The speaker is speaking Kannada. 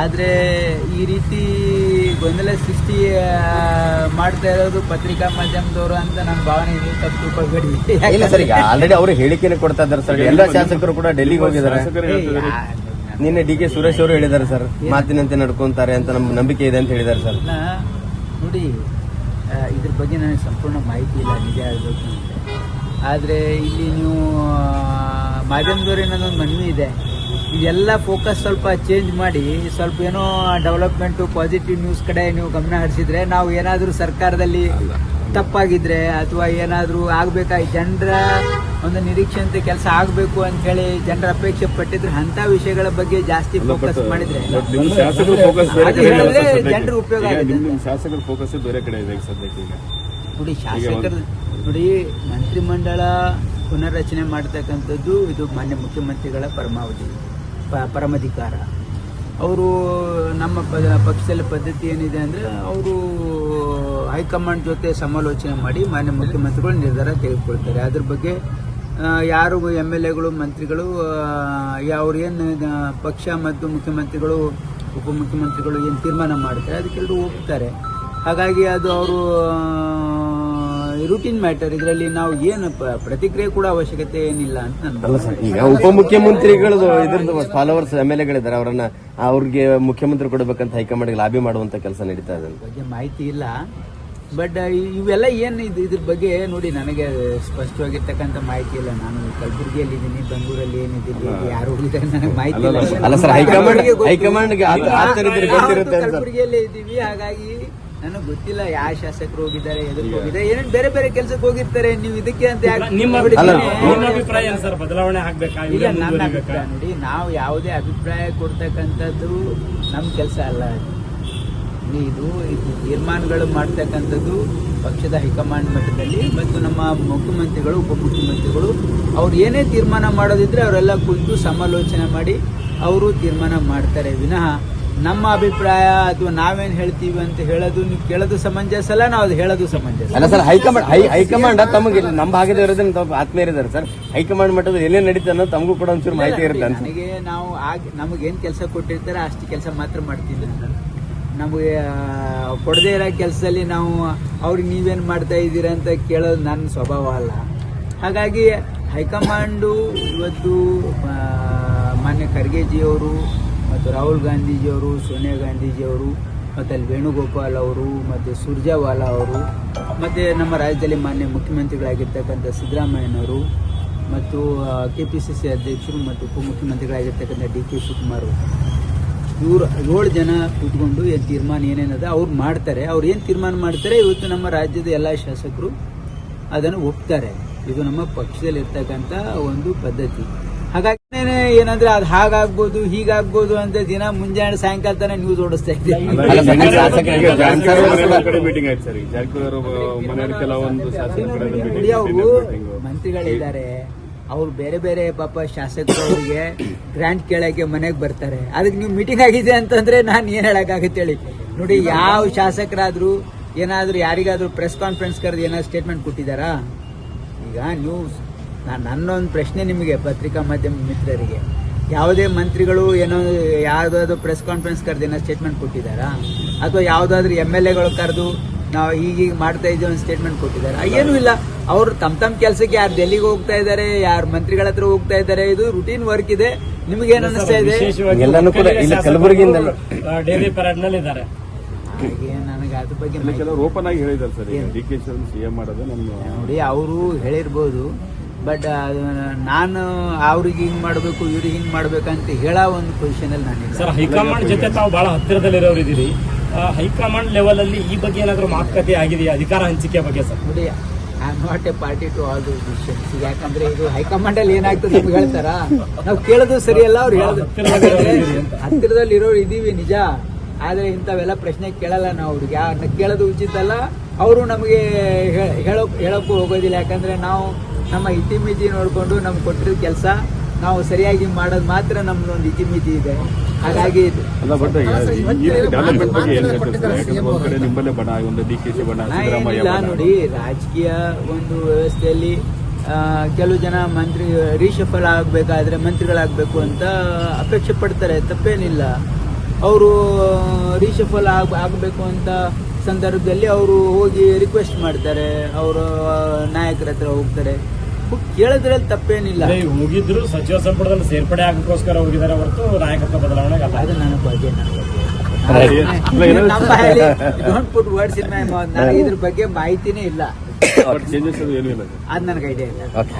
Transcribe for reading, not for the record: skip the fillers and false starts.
ಆದರೆ ಈ ರೀತಿ ಗೊಂದಲ ಸೃಷ್ಟಿ ಮಾಡ್ತಾ ಇರೋದು ಪತ್ರಿಕಾ ಮಾಧ್ಯಮದವರು ಅಂತ ನನ್ನ ಭಾವನೆ ಇದೆ. ತಪ್ಪು ತಿಳ್ಕೊಳ್ಬೇಡಿ. ಇಲ್ಲ ಸರ್, ಈಗ ಆಲ್ರೆಡಿ ಅವರು ಹೇಳಿಕೆನೆ ಕೊಡ್ತಾ ಇದ್ದಾರೆ ಸರ್. ಎಲ್ಲ ಶಾಸಕರು ಕೂಡ ಡೆಲ್ಲಿಗೆ ಹೋಗಿದ್ದಾರೆ. ನಿನ್ನೆ ಡಿ ಕೆ ಸುರೇಶ್ ಅವರು ಹೇಳಿದ್ದಾರೆ ಸರ್, ಮಾತಿನಂತೆ ನಡ್ಕೊಂತಾರೆ ಅಂತ ನಮ್ಗೆ ನಂಬಿಕೆ ಇದೆ ಅಂತ ಹೇಳಿದ್ದಾರೆ ಸರ್. ನೋಡಿ, ಇದ್ರ ಬಗ್ಗೆ ನನಗೆ ಸಂಪೂರ್ಣ ಮಾಹಿತಿ ಇಲ್ಲ, ನಿಜ ಆಗಬೇಕು ಅಂತ. ಆದರೆ ಇಲ್ಲಿ ನೀವು ಮಾಧ್ಯಮದವ್ರು ಏನೊಂದು ಮನವಿ ಇದೆ, ಇದೆಲ್ಲ ಫೋಕಸ್ ಸ್ವಲ್ಪ ಚೇಂಜ್ ಮಾಡಿ ಸ್ವಲ್ಪ ಏನೋ ಡೆವಲಪ್ಮೆಂಟು ಪಾಸಿಟಿವ್ ನ್ಯೂಸ್ ಕಡೆ ನೀವು ಗಮನ ಹರಿಸಿದ್ರೆ, ನಾವು ಏನಾದರೂ ಸರ್ಕಾರದಲ್ಲಿ ತಪ್ಪಾಗಿದ್ರೆ ಅಥವಾ ಏನಾದರೂ ಆಗಬೇಕಾಗಿ ಜನರ ಒಂದು ನಿರೀಕ್ಷೆಯಂತೆ ಕೆಲಸ ಆಗಬೇಕು ಅಂತ ಹೇಳಿ ಜನರ ಅಪೇಕ್ಷೆ ಪಟ್ಟಿದ್ರೆ ಅಂಥ ವಿಷಯಗಳ ಬಗ್ಗೆ ಜಾಸ್ತಿ ಫೋಕಸ್ ಮಾಡಿದ್ರೆ ಜನರ ಉಪಯೋಗ ಆಗುತ್ತೆ. ಶಾಸಕರ ಫೋಕಸ್ ಬೇರೆ ಕಡೆ ಇದೆ ಸದ್ಯಕ್ಕೆ. ನೋಡಿ, ಶಾಸಕರು ನೋಡಿ, ಮಂತ್ರಿಮಂಡಲ ಪುನರ್ರಚನೆ ಮಾಡ್ತಕ್ಕಂಥದ್ದು ಇದು ಮಾನ್ಯ ಮುಖ್ಯಮಂತ್ರಿಗಳ ಪರಮಾಧಿಕಾರ. ಅವರು ನಮ್ಮ ಪಕ್ಷದಲ್ಲಿ ಪದ್ಧತಿ ಏನಿದೆ ಅಂದರೆ, ಅವರು ಹೈಕಮಾಂಡ್ ಜೊತೆ ಸಮಾಲೋಚನೆ ಮಾಡಿ ಮಾನ್ಯ ಮುಖ್ಯಮಂತ್ರಿಗಳು ನಿರ್ಧಾರ ತೆಗೆದುಕೊಳ್ತಾರೆ. ಅದ್ರ ಬಗ್ಗೆ ಯಾರು MLAಗಳು ಮಂತ್ರಿಗಳು ಅವ್ರು ಏನು ಪಕ್ಷ ಮತ್ತು ಮುಖ್ಯಮಂತ್ರಿಗಳು ಉಪಮುಖ್ಯಮಂತ್ರಿಗಳು ಏನು ತೀರ್ಮಾನ ಮಾಡ್ತಾರೆ ಅದಕ್ಕೆಲ್ಲರೂ ಹೋಗ್ತಾರೆ. ಹಾಗಾಗಿ ಅದು ಅವರು ರೂಟೀನ್ ಮ್ಯಾಟರ್. ಇದರಲ್ಲಿ ನಾವು ಏನು ಪ್ರತಿಕ್ರಿಯೆ ಕೂಡ ಅವಶ್ಯಕತೆ ಏನಿಲ್ಲ ಅಂತ ನಾನು. ಈಗ ಉಪಮುಖ್ಯಮಂತ್ರಿಗಳು ಇದ್ರದ್ದು ಫಾಲೋವರ್ಸ್ MLAಗಳಿದ್ದಾರೆ, ಅವರನ್ನ ಅವ್ರಿಗೆ ಮುಖ್ಯಮಂತ್ರಿ ಕೊಡಬೇಕಂತ ಹೈಕಮಾಂಡ್ಗೆ ಲಾಬಿ ಮಾಡುವಂತ ಕೆಲಸ ನಡೀತಾ ಇದೆ. ಬಗ್ಗೆ ಮಾಹಿತಿ ಇಲ್ಲ. ಬಟ್ ಇವೆಲ್ಲ ಏನು ಇದ್ರ ಬಗ್ಗೆ ನೋಡಿ, ನನಗೆ ಸ್ಪಷ್ಟವಾಗಿರ್ತಕ್ಕಂಥ ಮಾಹಿತಿ ಇಲ್ಲ. ನಾನು ಕಲಬುರಗಿಯಲ್ಲಿ ಇದ್ದೀನಿ, ಬೆಂಗಳೂರಲ್ಲಿ ಏನಿದ್ದೀನಿ, ಯಾರು ಹೋಗಿದ್ದಾರೆ ನನಗೆ ಮಾಹಿತಿ ಇಲ್ಲ. ಕಲಬುರಗಿಯಲ್ಲೇ ಇದ್ದೀವಿ, ಹಾಗಾಗಿ ನನಗೆ ಗೊತ್ತಿಲ್ಲ ಯಾವ ಶಾಸಕರು ಹೋಗಿದ್ದಾರೆ, ಎದಕ್ಕೆ ಹೋಗಿದ್ದಾರೆ, ಏನೇನು ಬೇರೆ ಬೇರೆ ಕೆಲಸಕ್ಕೆ ಹೋಗಿರ್ತಾರೆ. ನೀವು ಇದಕ್ಕೆ ಅಂತ ಬದಲಾವಣೆ ಆಗ್ಬೇಕಾ? ಈಗ ನನ್ನ ಅಭಿಪ್ರಾಯ ನೋಡಿ, ನಾವು ಯಾವುದೇ ಅಭಿಪ್ರಾಯ ಕೊಡ್ತಕ್ಕಂಥದ್ದು ನಮ್ಮ ಕೆಲಸ ಅಲ್ಲ. ಇದು ತೀರ್ಮಾನಗಳು ಮಾಡ್ತಕ್ಕಂಥದ್ದು ಪಕ್ಷದ ಹೈಕಮಾಂಡ್ ಮಟ್ಟದಲ್ಲಿ ಮತ್ತು ನಮ್ಮ ಮುಖ್ಯಮಂತ್ರಿಗಳು ಉಪಮುಖ್ಯಮಂತ್ರಿಗಳು ಅವ್ರು ಏನೇ ತೀರ್ಮಾನ ಮಾಡೋದಿದ್ರೆ ಅವರೆಲ್ಲ ಕುಳಿತು ಸಮಾಲೋಚನೆ ಮಾಡಿ ಅವರು ತೀರ್ಮಾನ ಮಾಡ್ತಾರೆ ವಿನಃ ನಮ್ಮ ಅಭಿಪ್ರಾಯ ಅಥವಾ ನಾವೇನ್ ಹೇಳ್ತೀವಿ ಅಂತ ಹೇಳೋದು ನೀವು ಕೇಳೋದು ಸಮಂಜಸ ಅಲ್ಲ, ನಾವು ಅದು ಹೇಳೋದು ಸಮಂಜಸ ಅಲ್ಲ ಸರ್. ಹೈಕಮಾಂಡ್ ತಮಗೆ ನಮ್ಮ ಭಾಗದ ಇರೋದನ್ನ ಆತ್ಮೀಯ ಇದ್ದಾರೆ ಸರ್. ಹೈಕಮಾಂಡ್ ಮಟ್ಟದಲ್ಲಿ ಏನೇನು ನಡೀತದೆ ಅನ್ನೋದು ತಮಗೂ ಕೂಡ ಒಂಚೂರು ಮಾಹಿತಿ ಇರುತ್ತೆ. ನನಗೆ ನಾವು ನಮಗೇನು ಕೆಲಸ ಕೊಟ್ಟಿರ್ತಾರೆ ಅಷ್ಟು ಕೆಲಸ ಮಾತ್ರ ಮಾಡ್ತಿದ್ದೆ. ನಮಗೆ ಕೊಡದೇ ಇರೋ ಕೆಲಸದಲ್ಲಿ ನಾವು ಅವ್ರಿಗೆ ನೀವೇನು ಮಾಡ್ತಾ ಇದ್ದೀರಾ ಅಂತ ಕೇಳೋದು ನನ್ನ ಸ್ವಭಾವ ಅಲ್ಲ. ಹಾಗಾಗಿ ಹೈಕಮಾಂಡು ಇವತ್ತು ಮಾನ್ಯ ಖರ್ಗೆಜಿಯವರು ಮತ್ತು ರಾಹುಲ್ ಗಾಂಧೀಜಿಯವರು, ಸೋನಿಯಾ ಗಾಂಧೀಜಿಯವರು, ಮತ್ತು ಅಲ್ಲಿ ವೇಣುಗೋಪಾಲ್ ಅವರು ಮತ್ತು ಸುರ್ಜೇವಾಲಾ ಅವರು, ಮತ್ತು ನಮ್ಮ ರಾಜ್ಯದಲ್ಲಿ ಮಾನ್ಯ ಮುಖ್ಯಮಂತ್ರಿಗಳಾಗಿರ್ತಕ್ಕಂಥ ಸಿದ್ದರಾಮಯ್ಯನವರು ಮತ್ತು KPCC ಅಧ್ಯಕ್ಷರು ಮತ್ತು ಉಪಮುಖ್ಯಮಂತ್ರಿಗಳಾಗಿರ್ತಕ್ಕಂಥ DK ಶಿವಕುಮಾರ್, ಇವರು 7 ಜನ ಕೂತ್ಕೊಂಡು ಏನು ತೀರ್ಮಾನ ಏನೇನದ ಅವ್ರು ಮಾಡ್ತಾರೆ. ಅವ್ರು ಏನು ತೀರ್ಮಾನ ಮಾಡ್ತಾರೆ ಇವತ್ತು ನಮ್ಮ ರಾಜ್ಯದ ಎಲ್ಲ ಶಾಸಕರು ಅದನ್ನು ಒಪ್ತಾರೆ. ಇದು ನಮ್ಮ ಪಕ್ಷದಲ್ಲಿ ಇರ್ತಕ್ಕಂಥ ಒಂದು ಪದ್ಧತಿ. ಹಾಗಾಗಿ ಏನಂದ್ರೆ ಅದು ಹಾಗಾಗ್ಬೋದು ಹೀಗಾಗ್ಬೋದು ಅಂತ ದಿನ ಮುಂಜಾನೆ ಸಾಯಂಕಾಲ ತನಕ ನ್ಯೂಸ್ ಓಡಿಸ್ತಾ ಇದ್ದೀವಿ. ಅವರು ಮಂತ್ರಿಗಳಿದ್ದಾರೆ, ಅವ್ರು ಬೇರೆ ಬೇರೆ ಪಾಪ ಶಾಸಕರು ಅವರಿಗೆ ಗ್ರಾಂಟ್ ಕೇಳಕ್ಕೆ ಮನೆಗೆ ಬರ್ತಾರೆ. ಅದಕ್ಕೆ ನೀವು ಮೀಟಿಂಗ್ ಆಗಿದೆ ಅಂತಂದ್ರೆ ನಾನು ಏನ್ ಹೇಳಕ್ಕಾಗತ್ತೆ ಹೇಳಿ. ನೋಡಿ, ಯಾವ ಶಾಸಕರಾದ್ರೂ ಏನಾದ್ರೂ ಯಾರಿಗಾದ್ರೂ ಪ್ರೆಸ್ ಕಾನ್ಫರೆನ್ಸ್ ಕರೆದು ಏನಾದ್ರು ಸ್ಟೇಟ್ಮೆಂಟ್ ಕೊಟ್ಟಿದ್ದಾರಾ? ಈಗ ನ್ಯೂಸ್ ನನ್ನೊಂದು ಪ್ರಶ್ನೆ ನಿಮಗೆ, ಪತ್ರಿಕಾ ಮಾಧ್ಯಮ ಮಿತ್ರರಿಗೆ, ಯಾವುದೇ ಮಂತ್ರಿಗಳು ಏನೋ ಯಾವುದಾದ್ರು ಪ್ರೆಸ್ ಕಾನ್ಫರೆನ್ಸ್ ಕರೆದು ಏನೋ ಸ್ಟೇಟ್ಮೆಂಟ್ ಕೊಟ್ಟಿದ್ದಾರಾ? ಅಥವಾ ಯಾವುದಾದ್ರೂ MLAಗಳು ಕರೆದು ನಾವು ಹೀಗೀಗ ಮಾಡ್ತಾ ಇದ್ದೀವಿ ಒಂದು ಸ್ಟೇಟ್ಮೆಂಟ್ ಕೊಟ್ಟಿದ್ದಾರೆ? ಏನೂ ಇಲ್ಲ. ಅವರು ತಮ್ಮ ಕೆಲಸಕ್ಕೆ ಯಾರು ಡೆಲ್ಲಿಗೆ ಹೋಗ್ತಾ ಇದ್ದಾರೆ, ಯಾರು ಮಂತ್ರಿಗಳ ಹತ್ರ ಹೋಗ್ತಾ ಇದ್ದಾರೆ, ಇದು ರುಟೀನ್ ವರ್ಕ್ ಇದೆ. ನಿಮಗೇನು ಅನಿಸ್ತಾ ಇದೆ? ಎಲ್ಲಾನು ಕೂಡ ಇಲ್ಲಿ ಕಲಬುರಗಿಯಿಂದ ಡೈಲಿ ಪರೇಡ್ ನಲ್ಲಿ ಇದ್ದಾರೆ. ಹಾಗೆ ನನಗೆ ಅದ್ರ ಬಗ್ಗೆ ಓಪನ್ ಆಗಿ ಹೇಳಿದ್ದಾರೆ ಸರ್. DK CM ಮಾಡೋದು ನೋಡಿ, ಅವರು ಹೇಳಿರ್ಬೋದು, ಬಟ್ ನಾನು ಅವ್ರಿಗೆ ಹಿಂಗ್ ಮಾಡಬೇಕು ಇವ್ರಿಗೆ ಹಿಂಗ್ ಮಾಡ್ಬೇಕಂತ ಹೇಳೋ ಒಂದು ಪೊಸಿಷನ್ ಅಲ್ಲಿ ನಾನಿಲ್ಲ ಸರ್. ಹೈಕಮಾಂಡ್ ಜೊತೆ ತಾವು ಬಹಳ ಹತ್ತಿರದಲ್ಲಿರೋರು ಇದ್ದೀರಿ. ಹೈಕಮಾಂಡ್ ಲೆವೆಲ್ ಅಲ್ಲಿ ಈ ಬಗ್ಗೆ ಏನಾದರೂ ಮಾತುಕತೆ ಆಗಿದೆಯಾ ಅಧಿಕಾರ ಹಂಚಿಕೆ ಬಗ್ಗೆ ಸರ್? ನೋಡಿ, I am not a party to all those decisions. ಯಾಕಂದ್ರೆ ಇದು ಹೈಕಮಾಂಡ್ ಅಲ್ಲಿ ಏನಾಗ್ತದೆ ನಿಮ್ಗೆ ಹೇಳ್ತಾರ, ನಾವು ಕೇಳೋದು ಸರಿಯಲ್ಲ. ಅವ್ರು ಹೇಳೋದು ಹತ್ತಿರದಲ್ಲಿ ಇರೋರು ಇದೀವಿ ನಿಜ, ಆದ್ರೆ ಇಂಥವೆಲ್ಲ ಪ್ರಶ್ನೆ ಕೇಳಲ್ಲ ನಾವು. ಅವ್ರಿಗೆ ಯಾರನ್ನ ಕೇಳೋದು ಉಚಿತ ಅಲ್ಲ, ಅವರು ನಮಗೆ ಹೇಳೋಕ್ಕೂ ಹೋಗೋದಿಲ್ಲ. ಯಾಕಂದ್ರೆ ನಾವು ನಮ್ಮ ಇತಿಮಿತಿ ನೋಡಿಕೊಂಡು ನಮ್ಗೆ ಕೊಟ್ಟಿರೋ ಕೆಲಸ ನಾವು ಸರಿಯಾಗಿ ಮಾಡೋದು ಮಾತ್ರ ನಮ್ದೊಂದು ಇತಿಮಿತಿ ಇದೆ. ಹಾಗಾಗಿ ನೋಡಿ, ರಾಜಕೀಯ ಒಂದು ವ್ಯವಸ್ಥೆಯಲ್ಲಿ ಕೆಲವು ಜನ ಮಂತ್ರಿ ರೀಶಫಲ್ ಆಗಬೇಕಾದ್ರೆ ಮಂತ್ರಿಗಳಾಗಬೇಕು ಅಂತ ಅಪೇಕ್ಷೆ ಪಡ್ತಾರೆ, ತಪ್ಪೇನಿಲ್ಲ. ಅವರು ರೀಶಫಲ್ ಆಗಬೇಕು ಅಂತ ಸಂದರ್ಭದಲ್ಲಿ ಅವರು ಹೋಗಿ ರಿಕ್ವೆಸ್ಟ್ ಮಾಡ್ತಾರೆ, ಅವರು ನಾಯಕರ ಹತ್ರ ಹೋಗ್ತಾರೆ, ಕೇಳೋದ್ರಲ್ಲಿ ತಪ್ಪೇನಿಲ್ಲ. ಅದೇ ಹೋಗಿದ್ರು ಸಚಿವ ಸಂಪುಟದಲ್ಲಿ ಸೇರ್ಪಡೆ ಆಗಕ್ಕೋಸ್ಕರ ಹೋಗಿದ್ದಾರೆ ಹೊರತು ನಾಯಕತ್ವ ಬದಲಾವಣೆ ಅಲ್ಲ. ಅದು ನನ್ನ ಬಗ್ಗೆ ಅಲ್ಲ, don't put words in my mouth. ನನಗೆ ಇದ್ರ ಬಗ್ಗೆ ಮಾಹಿತಿನೇ ಇಲ್ಲ, ಚೇಂಜಸ್ ಏನು ಇಲ್ಲ ಅದು ನನಗೆ ಐಡಿಯಾ ಇಲ್ಲ. ಓಕೆ